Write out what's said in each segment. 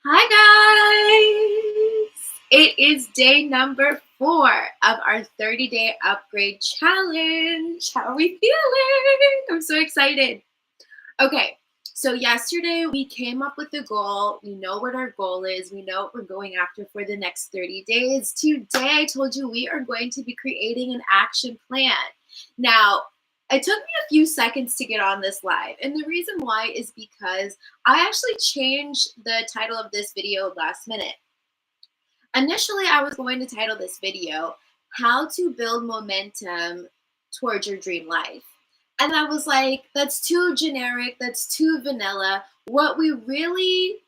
Hi guys! It is day number 4 of our 30-day upgrade challenge. How are we feeling? I'm so excited. Okay, so yesterday we came up with a goal. We know what our goal is. We know what we're going after for the next 30 days. Today I told you we are going to be creating an action plan. Now, it took me a few seconds to get on this live, and the reason why is because I actually changed the title of this video last minute. Initially, I was going to title this video, How to Build Momentum Towards Your Dream Life. And I was like, that's too generic, that's too vanilla. What we really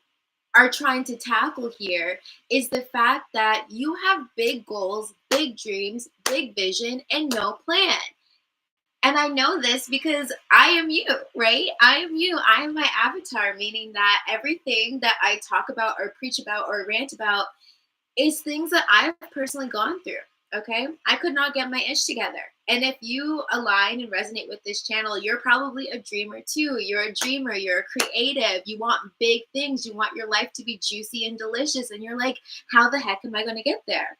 are trying to tackle here is the fact that you have big goals, big dreams, big vision, and no plan. And I know this because I am you, right? I am you. I am my avatar, meaning that everything that I talk about or preach about or rant about is things that I've personally gone through. Okay. I could not get my ish together. And if you align and resonate with this channel, you're probably a dreamer too. You're a dreamer, you're a creative, you want big things, you want your life to be juicy and delicious. And you're like, how the heck am I going to get there?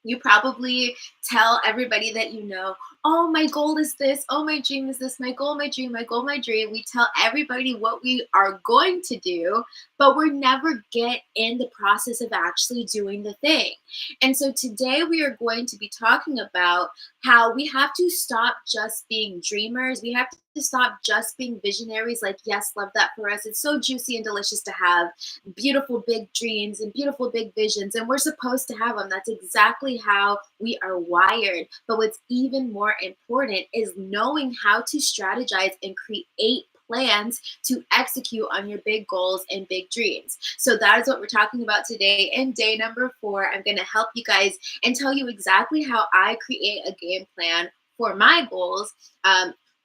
You probably tell everybody that you know, oh, my goal is this. Oh, my dream is this. My goal, my dream, my goal, my dream. We tell everybody what we are going to do, but we're never get in the process of actually doing the thing. And so today we are going to be talking about how we have to stop just being dreamers. We have to stop just being visionaries. Like, yes, love that for us. It's so juicy and delicious to have beautiful big dreams and beautiful big visions, and we're supposed to have them. That's exactly how we are wired. But what's even more important is knowing how to strategize and create plans to execute on your big goals and big dreams. So that is what we're talking about today. In day number 4, I'm going to help you guys and tell you exactly how I create a game plan for my goals,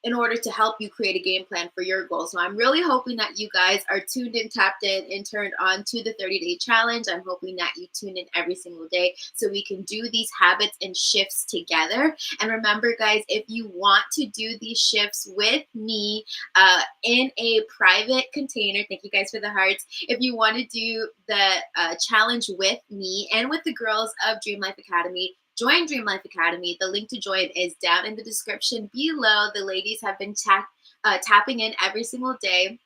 in order to help you create a game plan for your goals. So I'm really hoping that you guys are tuned in, tapped in, and turned on to the 30-day challenge. I'm hoping that you tune in every single day so we can do these habits and shifts together. And remember, guys, if you want to do these shifts with me in a private container, thank you guys for the hearts. If you want to do the challenge with me and with the girls of Dream Life Academy, join Dream Life Academy. The link to join is down in the description below. The ladies have been tapping in every single day.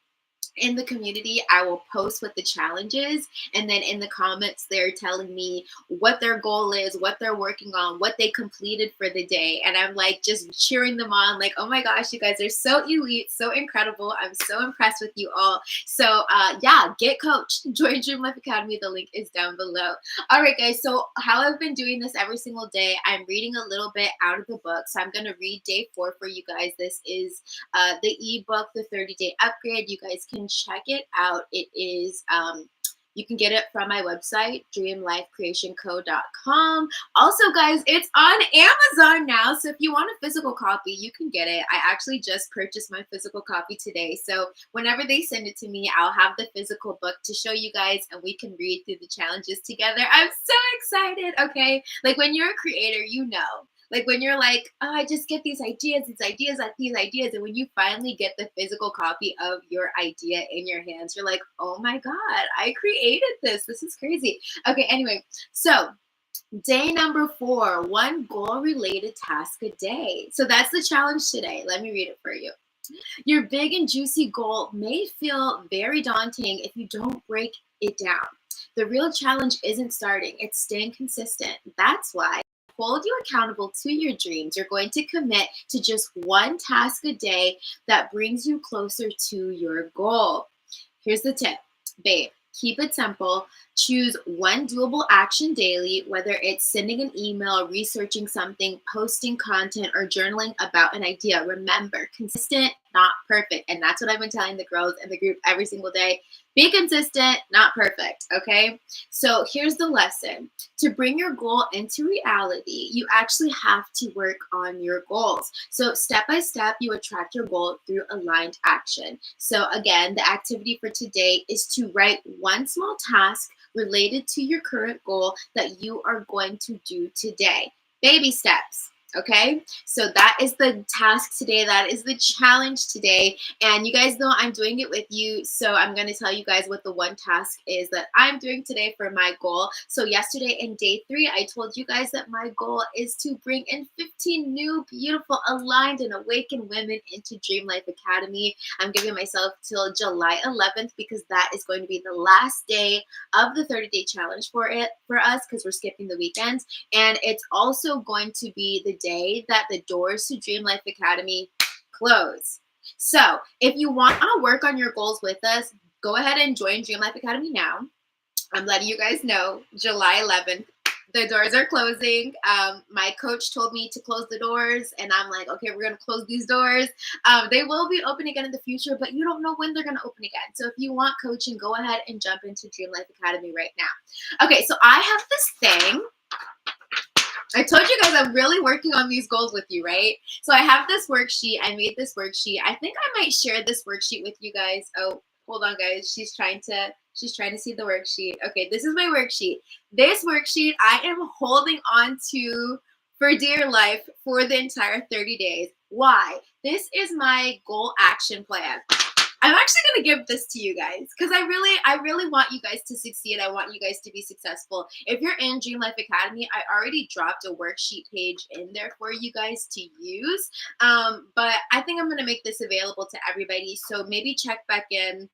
In the community, I will post what the challenge is, and then in the comments, they're telling me what their goal is, what they're working on, what they completed for the day. And I'm like just cheering them on, like, oh my gosh, you guys are so elite, so incredible. I'm so impressed with you all. So yeah, get coached. Join Dream Life Academy. The link is down below. All right, guys. So how I've been doing this every single day, I'm reading a little bit out of the book. So I'm going to read day 4 for you guys. This is the ebook, The 30-Day Upgrade. You guys can check it out. It is you can get it from my website, dreamlifecreationco.com. Also, guys, it's on Amazon now. So if you want a physical copy, you can get it. I actually just purchased my physical copy today. So whenever they send it to me, I'll have the physical book to show you guys, and we can read through the challenges together. I'm so excited. Okay. Like, when you're a creator, you know. Like, when you're like, oh, I just get these ideas. And when you finally get the physical copy of your idea in your hands, you're like, oh my God, I created this. This is crazy. Okay, anyway, so day number 4, one goal related task a day. So that's the challenge today. Let me read it for you. Your big and juicy goal may feel very daunting if you don't break it down. The real challenge isn't starting, it's staying consistent. That's why hold you accountable to your dreams. You're going to commit to just one task a day that brings you closer to your goal. Here's the tip, babe. Keep it simple. Choose one doable action daily, whether it's sending an email, researching something, posting content, or journaling about an idea. Remember, consistent, not perfect. And that's what I've been telling the girls in the group every single day. Be consistent, not perfect, okay? So here's the lesson. To bring your goal into reality, you actually have to work on your goals. So step by step, you attract your goal through aligned action. So again, the activity for today is to write one small task related to your current goal that you are going to do today. Baby steps. Okay, so that is the task today. That is the challenge today. And you guys know I'm doing it with you. So I'm going to tell you guys what the one task is that I'm doing today for my goal. So yesterday in day 3, I told you guys that my goal is to bring in 15 new, beautiful, aligned, and awakened women into Dream Life Academy. I'm giving myself till July 11th because that is going to be the last day of the 30-day challenge for us because we're skipping the weekends. And it's also going to be the day that the doors to Dream Life Academy close. So if you want to work on your goals with us, go ahead and join Dream Life Academy now. I'm letting you guys know, July 11th, the doors are closing. My coach told me to close the doors, and I'm like, okay, we're going to close these doors. They will be open again in the future, but you don't know when they're going to open again. So if you want coaching, go ahead and jump into Dream Life Academy right now. Okay, so I have this thing. I told you guys I'm really working on these goals with you, right? So I have this worksheet. I made this worksheet. I think I might share this worksheet with you guys. Oh, hold on, guys. She's trying to see the worksheet. Okay, this is my worksheet. This worksheet I am holding on to for dear life for the entire 30 days. Why? This is my goal action plan. I'm actually going to give this to you guys because I really want you guys to succeed. I want you guys to be successful. If you're in Dream Life Academy, I already dropped a worksheet page in there for you guys to use. But I think I'm going to make this available to everybody. So maybe check back in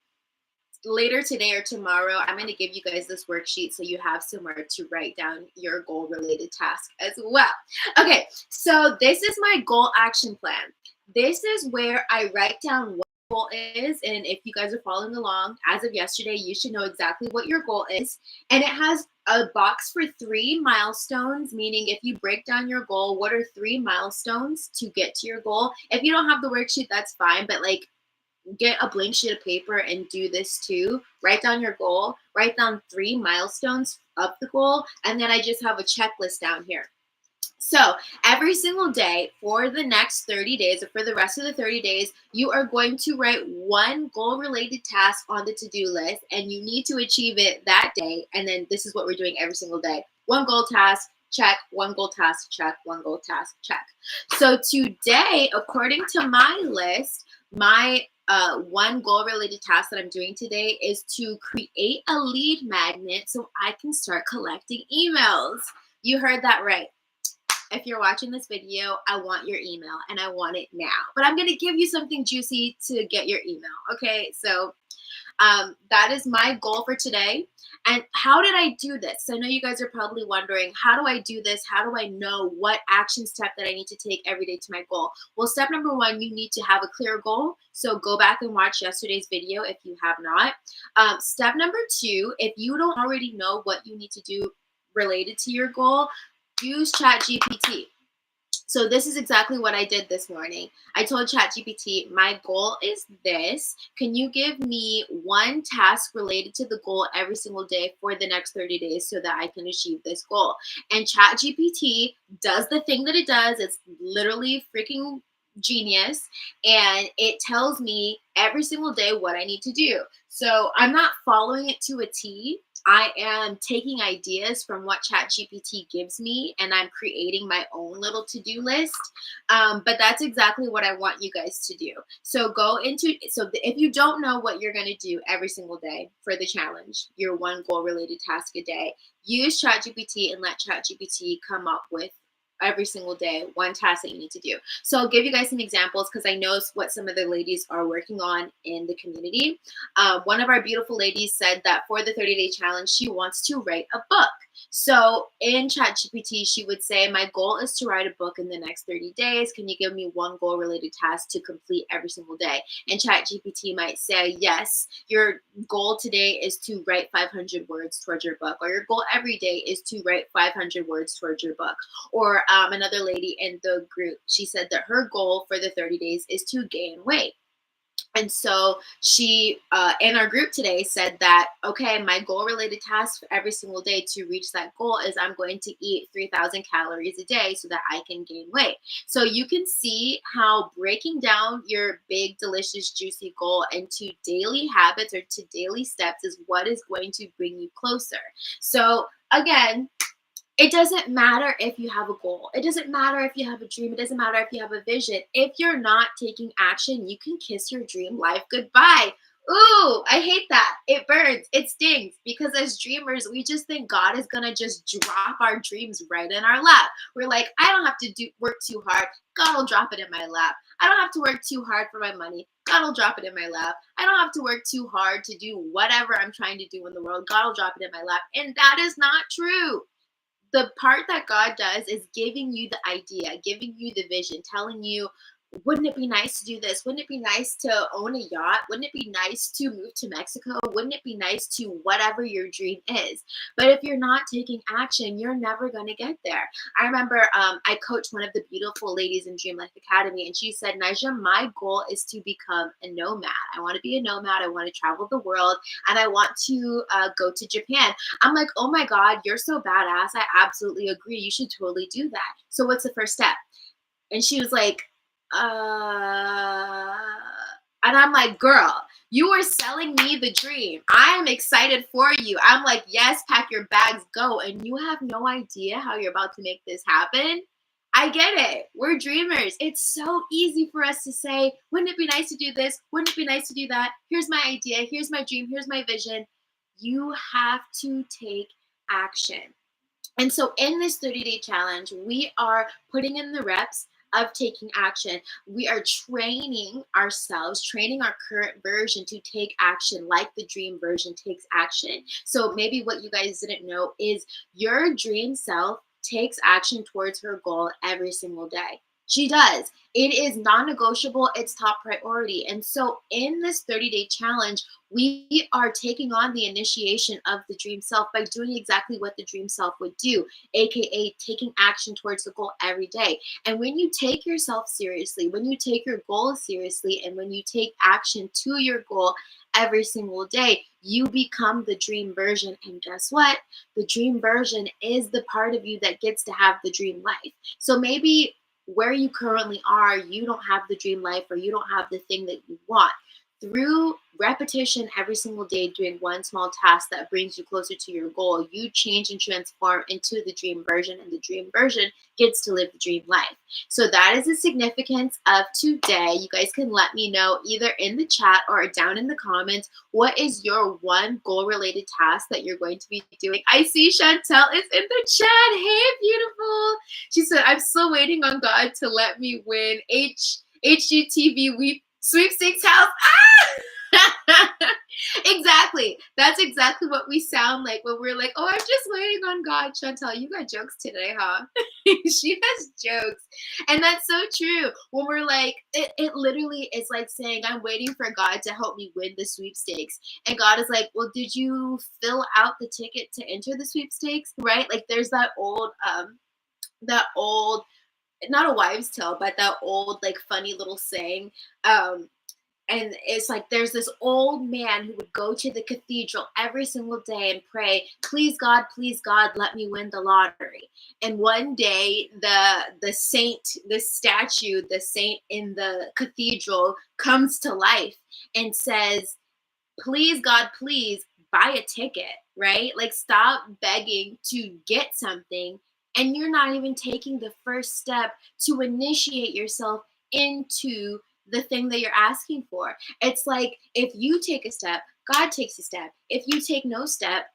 later today or tomorrow. I'm going to give you guys this worksheet so you have somewhere to write down your goal related task as well. Okay, so this is my goal action plan. This is where I write down what goal is, and if you guys are following along as of yesterday, you should know exactly what your goal is. And it has a box for 3 milestones, meaning if you break down your goal, what are 3 milestones to get to your goal? If you don't have the worksheet, that's fine, but like get a blank sheet of paper and do this too. Write down your goal, write down 3 milestones of the goal, and then I just have a checklist down here. So every single day for the next 30 days or for the rest of the 30 days, you are going to write one goal related task on the to-do list, and you need to achieve it that day. And then this is what we're doing every single day. One goal task, check. One goal task, check. One goal task, check. So today, according to my list, my one goal related task that I'm doing today is to create a lead magnet so I can start collecting emails. You heard that right. If you're watching this video, I want your email and I want it now. But I'm going to give you something juicy to get your email. Okay, so that is my goal for today. And how did I do this? I know you guys are probably wondering, how do I do this? How do I know what action step that I need to take every day to my goal? Well, step number 1, you need to have a clear goal. So go back and watch yesterday's video if you have not. Step number 2, if you don't already know what you need to do related to your goal, use ChatGPT. So this is exactly what I did this morning. I told ChatGPT, my goal is this. Can you give me one task related to the goal every single day for the next 30 days so that I can achieve this goal? And ChatGPT does the thing that it does. It's literally freaking genius. And it tells me every single day what I need to do. So I'm not following it to a T. I am taking ideas from what ChatGPT gives me, and I'm creating my own little to-do list. But that's exactly what I want you guys to do. So if you don't know what you're going to do every single day for the challenge, your one goal-related task a day, use ChatGPT and let ChatGPT come up with every single day one task that you need to do. So I'll give you guys some examples because I know what some of the ladies are working on in the community. One of our beautiful ladies said that for the 30-day challenge, she wants to write a book. So in ChatGPT, she would say, my goal is to write a book in the next 30 days. Can you give me one goal related task to complete every single day? And ChatGPT might say, yes, your goal today is to write 500 words towards your book, or your goal every day is to write 500 words towards your book. Or another lady in the group, she said that her goal for the 30 days is to gain weight. And so she, in our group today, said that, okay, my goal related task for every single day to reach that goal is I'm going to eat 3,000 calories a day so that I can gain weight. So you can see how breaking down your big, delicious, juicy goal into daily habits or to daily steps is what is going to bring you closer. So again, It doesn't matter if you have a goal. It doesn't matter if you have a dream. It doesn't matter if you have a vision. If you're not taking action, you can kiss your dream life goodbye. Ooh, I hate that. It burns. It stings because as dreamers, we just think God is going to just drop our dreams right in our lap. We're like, I don't have to work too hard. God will drop it in my lap. I don't have to work too hard for my money. God will drop it in my lap. I don't have to work too hard to do whatever I'm trying to do in the world. God will drop it in my lap. And that is not true. The part that God does is giving you the idea, giving you the vision, telling you, wouldn't it be nice to do this? Wouldn't it be nice to own a yacht? Wouldn't it be nice to move to Mexico? Wouldn't it be nice to whatever your dream is? But if you're not taking action, you're never going to get there. I remember I coached one of the beautiful ladies in Dream Life Academy, and she said, Nija, my goal is to become a nomad. I want to be a nomad. I want to travel the world, and I want to go to Japan. I'm like, oh my God, you're so badass. I absolutely agree. You should totally do that. So what's the first step? And she was like, and I'm like, girl, you are selling me the dream. I am excited for you. I'm like, yes, pack your bags, go. And you have no idea how you're about to make this happen. I get it. We're dreamers. It's so easy for us to say, wouldn't it be nice to do this? Wouldn't it be nice to do that? Here's my idea. Here's my dream. Here's my vision. You have to take action. And so in this 30-day challenge, we are putting in the reps of taking action. We are training ourselves, training our current version to take action like the dream version takes action. So maybe what you guys didn't know is your dream self takes action towards her goal every single day. She does. It is non-negotiable. It's top priority. And so in this 30-day challenge, we are taking on the initiation of the dream self by doing exactly what the dream self would do, aka taking action towards the goal every day. And when you take yourself seriously, when you take your goal seriously, and when you take action to your goal every single day, you become the dream version. And guess what? The dream version is the part of you that gets to have the dream life. So maybe where you currently are, you don't have the dream life, or you don't have the thing that you want. Through repetition every single day, doing one small task that brings you closer to your goal, you change and transform into the dream version, and the dream version gets to live the dream life. So that is the significance of today. You guys can let me know either in the chat or down in the comments, what is your one goal related task that you're going to be doing? I see Chantel is in the chat. Hey, beautiful. She said, I'm still waiting on God to let me win HGTV sweepstakes house. Exactly. That's exactly what we sound like when we're like, oh, I'm just waiting on God. Chantel, you got jokes today, huh? She has jokes. And that's so true. When we're like, it literally is like saying, I'm waiting for God to help me win the sweepstakes. And God is like, well, did you fill out the ticket to enter the sweepstakes? Right? Like there's that old, not a wives' tale, but that old like funny little saying. And it's like there's this old man who would go to the cathedral every single day and pray, please God, let me win the lottery. And one day the saint in the cathedral comes to life and says, please God, please buy a ticket, right? Like stop begging to get something, and you're not even taking the first step to initiate yourself into the thing that you're asking for. It's like if you take a step, God takes a step. If you take no step,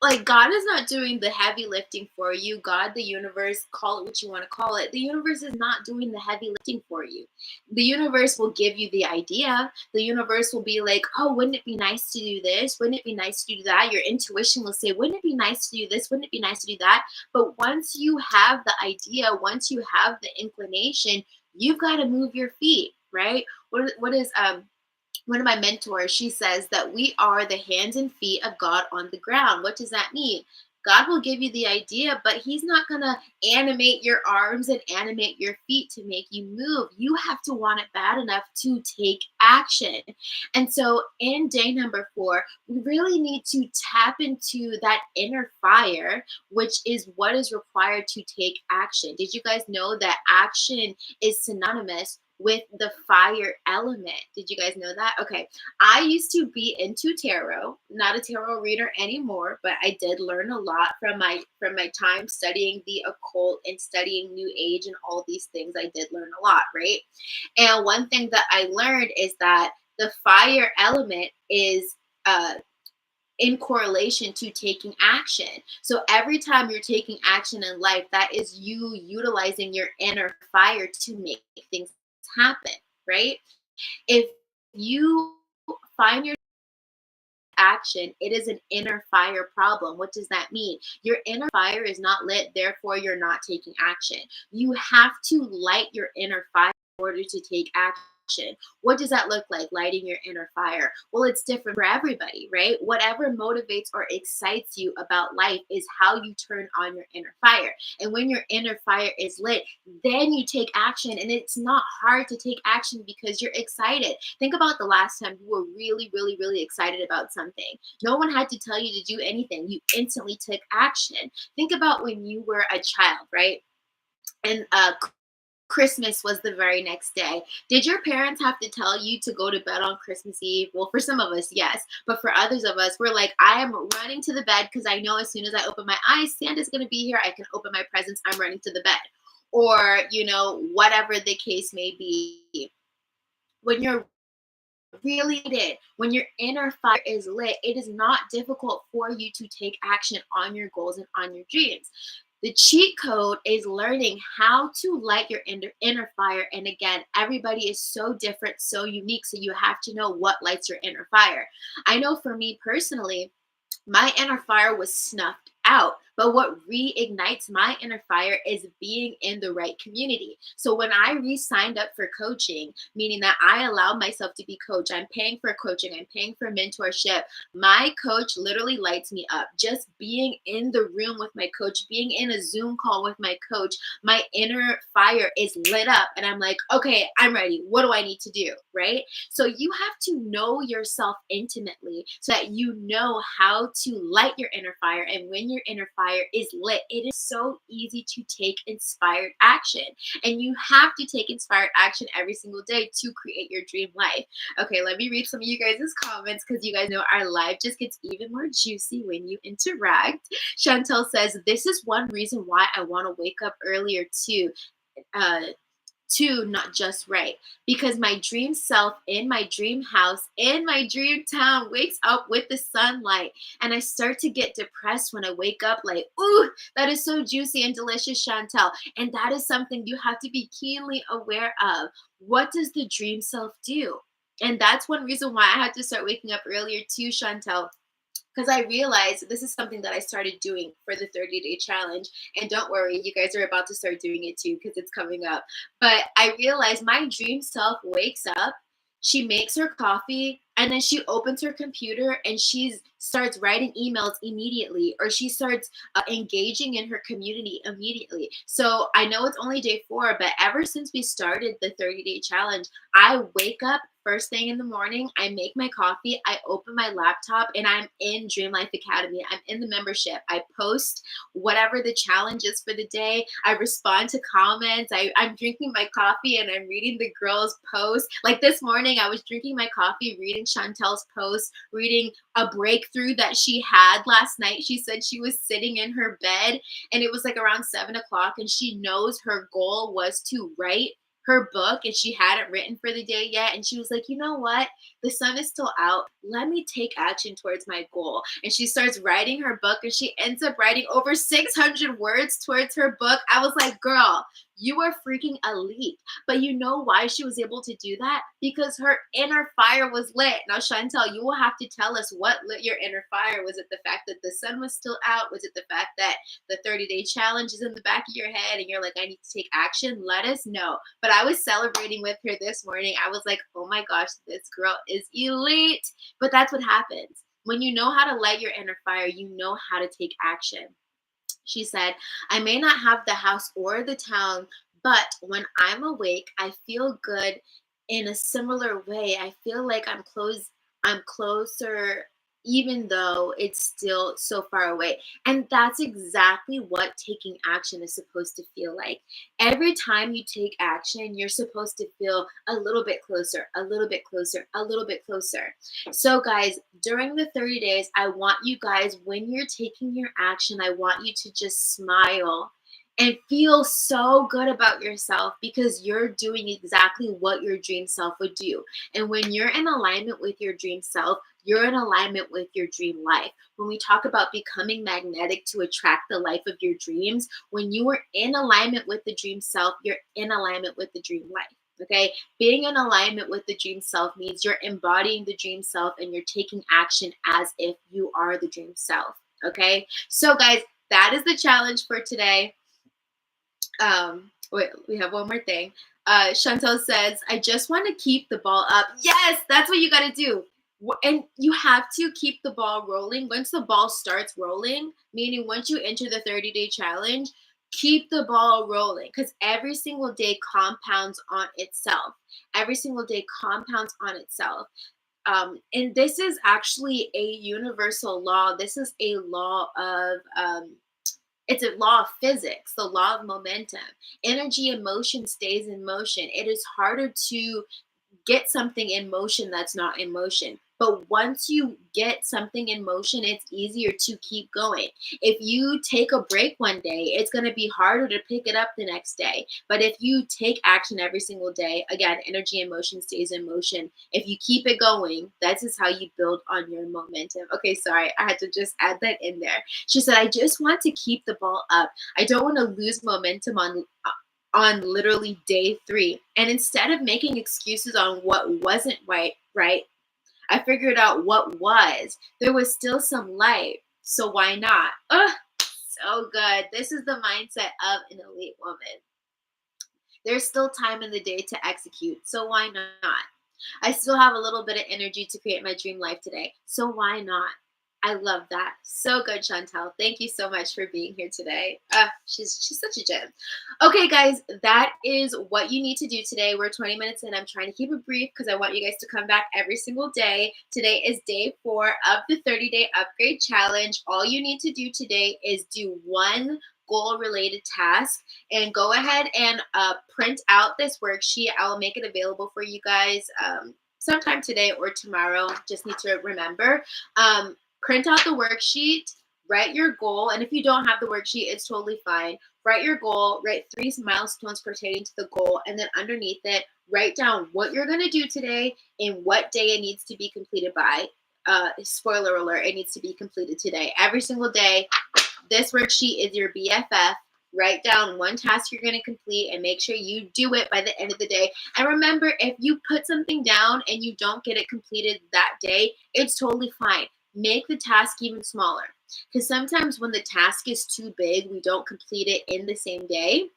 like God is not doing the heavy lifting for you. God, the universe, call it what you want to call it. The universe is not doing the heavy lifting for you. The universe will give you the idea. The universe will be like, oh, wouldn't it be nice to do this? Wouldn't it be nice to do that? Your intuition will say, wouldn't it be nice to do this? Wouldn't it be nice to do that? But once you have the idea, once you have the inclination, you've got to move your feet, right? What is one of my mentors, she says that we are the hands and feet of God on the ground. What does that mean? God will give you the idea, but he's not going to animate your arms and animate your feet to make you move. You have to want it bad enough to take action. And so in day number 4, we really need to tap into that inner fire, which is what is required to take action. Did you guys know that action is synonymous with the fire element. Did you guys know that? Okay. I used to be into tarot, not a tarot reader anymore, but I did learn a lot from my time studying the occult and studying new age and all these things. I did learn a lot, right? And one thing that I learned is that the fire element is in correlation to taking action. So every time you're taking action in life, that is you utilizing your inner fire to make things happen, right? If you find your action, it is an inner fire problem. What does that mean? Your inner fire is not lit, therefore you're not taking action. You have to light your inner fire in order to take action. What does that look like, lighting your inner fire? Well, it's different for everybody, right? Whatever motivates or excites you about life is how you turn on your inner fire. And when your inner fire is lit, then you take action. And it's not hard to take action because you're excited. Think about the last time you were really, really, really excited about something. No one had to tell you to do anything. You instantly took action. Think about when you were a child, right? And Christmas was the very next day. Did your parents have to tell you to go to bed on Christmas Eve? Well, for some of us, yes. But for others of us, we're like, I am running to the bed because I know as soon as I open my eyes, Santa's going to be here. I can open my presents. I'm running to the bed. Or, whatever the case may be. When you're really lit, when your inner fire is lit, it is not difficult for you to take action on your goals and on your dreams. The cheat code is learning how to light your inner fire. And again, everybody is so different, so unique. So you have to know what lights your inner fire. I know for me personally, my inner fire was snuffed out. But what reignites my inner fire is being in the right community. So when I re-signed up for coaching, meaning that I allow myself to be coached, I'm paying for coaching, I'm paying for mentorship. My coach literally lights me up. Just being in the room with my coach, being in a Zoom call with my coach, my inner fire is lit up. And I'm like, okay, I'm ready. What do I need to do? Right? So you have to know yourself intimately so that you know how to light your inner fire. And when your inner fire is lit, it is so easy to take inspired action. And you have to take inspired action every single day to create your dream life. Okay, let me read some of you guys' comments because you guys know our life just gets even more juicy when you interact. Chantel says, this is one reason why I want to wake up earlier too. Uh, not just right, because my dream self in my dream house in my dream town wakes up with the sunlight, and I start to get depressed when I wake up like, ooh, that is so juicy and delicious, Chantel. And that is something you have to be keenly aware of. What does the dream self do? And that's one reason why I had to start waking up earlier too, Chantel, because I realized this is something that I started doing for the 30-day challenge. And don't worry, you guys are about to start doing it too because it's coming up. But I realized my dream self wakes up, she makes her coffee, and then she opens her computer and she starts writing emails immediately, or she starts engaging in her community immediately. So I know it's only day 4, but ever since we started the 30-day challenge, I wake up first thing in the morning, I make my coffee, I open my laptop, and I'm in Dream Life Academy. I'm in the membership. I post whatever the challenge is for the day. I respond to comments. I'm drinking my coffee and I'm reading the girls' posts. Like this morning, I was drinking my coffee, reading Chantel's post, reading a breakthrough that she had last night. She said she was sitting in her bed and it was like around 7 o'clock, and she knows her goal was to write her book and she hadn't written for the day yet. And she was like, you know what? The sun is still out. Let me take action towards my goal. And she starts writing her book and she ends up writing over 600 words towards her book. I was like, girl, you are freaking elite. But you know why she was able to do that? Because her inner fire was lit. Now, Chantel, you will have to tell us what lit your inner fire. Was it the fact that the sun was still out? Was it the fact that the 30-day challenge is in the back of your head and you're like, I need to take action? Let us know. But I was celebrating with her this morning. I was like, oh my gosh, this girl is elite. But that's what happens. When you know how to light your inner fire, you know how to take action. She said, I may not have the house or the town, but when I'm awake, I feel good in a similar way. I feel like I'm closer even though it's still so far away. And that's exactly what taking action is supposed to feel like. Every time you take action, you're supposed to feel a little bit closer, a little bit closer, a little bit closer. So, guys, during the 30 days, I want you guys, when you're taking your action, I want you to just smile and feel so good about yourself because you're doing exactly what your dream self would do. And when you're in alignment with your dream self, you're in alignment with your dream life. When we talk about becoming magnetic to attract the life of your dreams, when you are in alignment with the dream self, you're in alignment with the dream life. Okay, being in alignment with the dream self means you're embodying the dream self and you're taking action as if you are the dream self. Okay, so guys, that is the challenge for today. Wait, we have one more thing. Chantel says, I just want to keep the ball up. Yes, that's what you got to do. And you have to keep the ball rolling. Once the ball starts rolling, meaning once you enter the 30-day challenge, keep the ball rolling because every single day compounds on itself. Every single day compounds on itself. And this is actually a universal law. This is a law of it's a law of physics, the law of momentum. Energy and motion stays in motion. It is harder to get something in motion that's not in motion. But once you get something in motion, it's easier to keep going. If you take a break one day, it's going to be harder to pick it up the next day. But if you take action every single day, again, energy and motion stays in motion. If you keep it going, that is how you build on your momentum. Okay, sorry, I had to just add that in there. She said, I just want to keep the ball up. I don't want to lose momentum on literally day 3. And instead of making excuses on what wasn't right, I figured out what was. There was still some light. So why not? Ugh, so good. This is the mindset of an elite woman. There's still time in the day to execute. So why not? I still have a little bit of energy to create my dream life today. So why not? I love that. So good, Chantel. Thank you so much for being here today. She's such a gem. Okay, guys, that is what you need to do today. We're 20 minutes in. I'm trying to keep it brief because I want you guys to come back every single day. Today is day 4 of the 30-day upgrade challenge. All you need to do today is do one goal-related task and go ahead and print out this worksheet. I will make it available for you guys sometime today or tomorrow. Just need to remember. Print out the worksheet, write your goal, and if you don't have the worksheet, it's totally fine. Write your goal, write 3 milestones pertaining to the goal, and then underneath it, write down what you're going to do today and what day it needs to be completed by. Spoiler alert, it needs to be completed today. Every single day, this worksheet is your BFF. Write down one task you're going to complete and make sure you do it by the end of the day. And remember, if you put something down and you don't get it completed that day, it's totally fine. Make the task even smaller. Because sometimes when the task is too big, we don't complete it in the same day.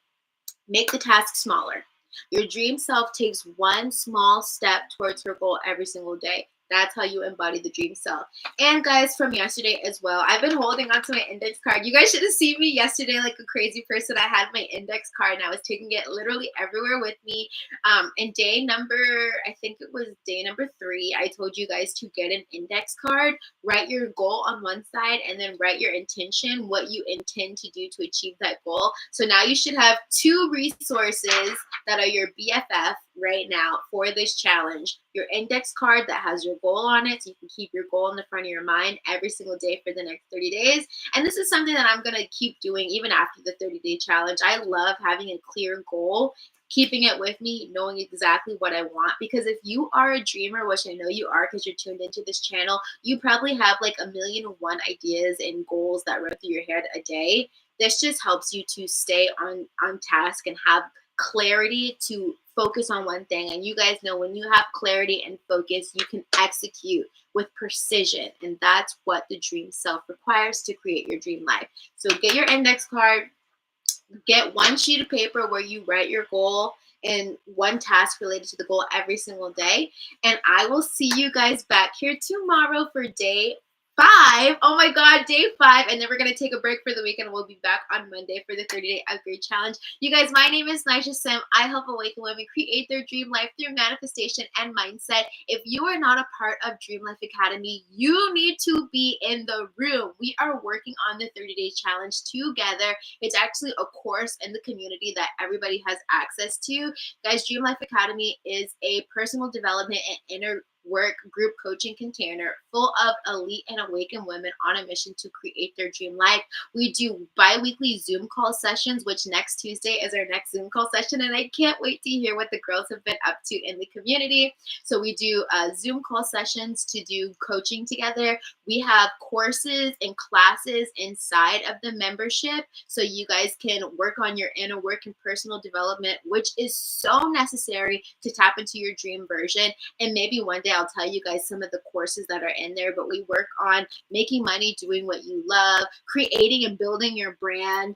Make the task smaller. Your dream self takes one small step towards her goal every single day. That's how you embody the dream self. And guys, from yesterday as well, I've been holding onto my index card. You guys should have seen me yesterday like a crazy person. I had my index card and I was taking it literally everywhere with me. And day number, I think it was day number 3, I told you guys to get an index card, write your goal on one side, and then write your intention, what you intend to do to achieve that goal. So now you should have 2 resources that are your BFF right now for this challenge. Your index card that has your goal on it, so you can keep your goal in the front of your mind every single day for the next 30 days. And this is something that I'm going to keep doing even after the 30-day challenge. I love having a clear goal, keeping it with me, knowing exactly what I want. Because if you are a dreamer, which I know you are because you're tuned into this channel, you probably have like 1,000,001 ideas and goals that run through your head a day. This just helps you to stay on task and have clarity to focus on one thing. And you guys know when you have clarity and focus, you can execute with precision. And that's what the dream self requires to create your dream life. So get your index card, get one sheet of paper where you write your goal and one task related to the goal every single day. And I will see you guys back here tomorrow for day 5. Oh my God, day 5. And then we're going to take a break for the weekend. We'll be back on Monday for the 30-day upgrade challenge. You guys, my name is Nija Sym. I help awaken women create their dream life through manifestation and mindset. If you are not a part of Dream Life Academy, you need to be in the room. We are working on the 30-day challenge together. It's actually a course in the community that everybody has access to. Guys, Dream Life Academy is a personal development and inner work group coaching container full of elite and awakened women on a mission to create their dream life. We do bi-weekly Zoom call sessions, which next Tuesday is our next Zoom call session, and I can't wait to hear what the girls have been up to in the community. So we do Zoom call sessions to do coaching together. We have courses and classes inside of the membership so you guys can work on your inner work and personal development, which is so necessary to tap into your dream version. And maybe one day I'll tell you guys some of the courses that are in there, but we work on making money doing what you love, creating and building your brand,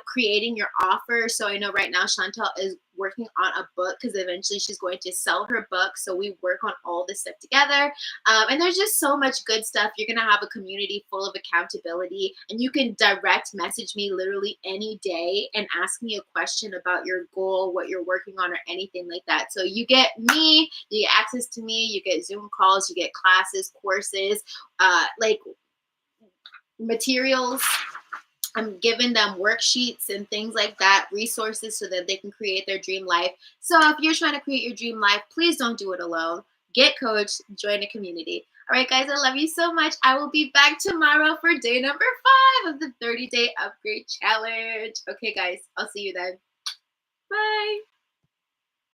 creating your offer. So I know right now Chantal is working on a book because eventually she's going to sell her book. So we work on all this stuff together. And there's just so much good stuff. You're going to have a community full of accountability, and you can direct message me literally any day and ask me a question about your goal, what you're working on, or anything like that. So you get me, you get access to me, you get Zoom calls, you get classes, courses, like materials. I'm giving them worksheets and things like that, resources so that they can create their dream life. So if you're trying to create your dream life, please don't do it alone. Get coached, join a community. All right, guys, I love you so much. I will be back tomorrow for day number 5 of the 30-day upgrade challenge. Okay, guys, I'll see you then. Bye.